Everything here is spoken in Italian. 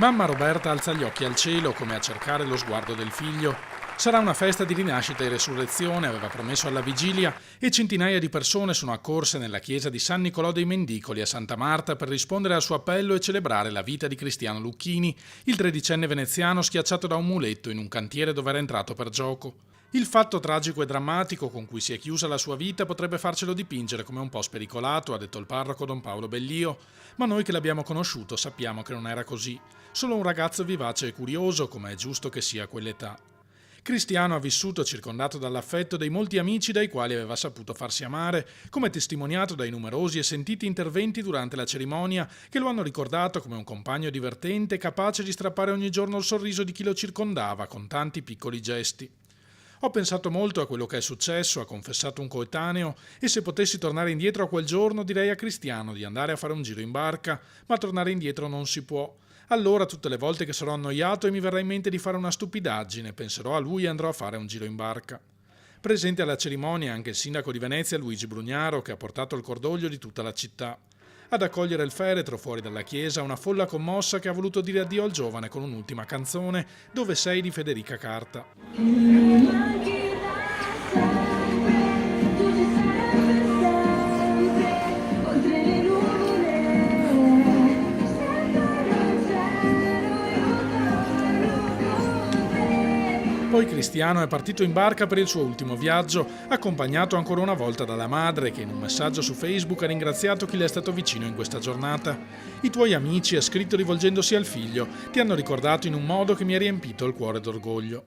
Mamma Roberta alza gli occhi al cielo come a cercare lo sguardo del figlio. Sarà una festa di rinascita e resurrezione, aveva promesso alla vigilia, e centinaia di persone sono accorse nella chiesa di San Nicolò dei Mendicoli a Santa Marta per rispondere al suo appello e celebrare la vita di Cristiano Lucchini, il tredicenne veneziano schiacciato da un muletto in un cantiere dove era entrato per gioco. Il fatto tragico e drammatico con cui si è chiusa la sua vita potrebbe farcelo dipingere come un po' spericolato, ha detto il parroco Don Paolo Bellio, ma noi che l'abbiamo conosciuto sappiamo che non era così, solo un ragazzo vivace e curioso, come è giusto che sia a quell'età. Cristiano ha vissuto circondato dall'affetto dei molti amici dai quali aveva saputo farsi amare, come testimoniato dai numerosi e sentiti interventi durante la cerimonia che lo hanno ricordato come un compagno divertente capace di strappare ogni giorno il sorriso di chi lo circondava con tanti piccoli gesti. Ho pensato molto a quello che è successo, ha confessato un coetaneo, e se potessi tornare indietro a quel giorno direi a Cristiano di andare a fare un giro in barca, ma tornare indietro non si può. Allora tutte le volte che sarò annoiato e mi verrà in mente di fare una stupidaggine, penserò a lui e andrò a fare un giro in barca. Presente alla cerimonia anche il sindaco di Venezia Luigi Brugnaro, che ha portato il cordoglio di tutta la città. Ad accogliere il feretro fuori dalla chiesa una folla commossa che ha voluto dire addio al giovane con un'ultima canzone, Dove sei di Federica Carta. Poi Cristiano è partito in barca per il suo ultimo viaggio, accompagnato ancora una volta dalla madre che in un messaggio su Facebook ha ringraziato chi le è stato vicino in questa giornata. I tuoi amici, ha scritto rivolgendosi al figlio, ti hanno ricordato in un modo che mi ha riempito il cuore d'orgoglio.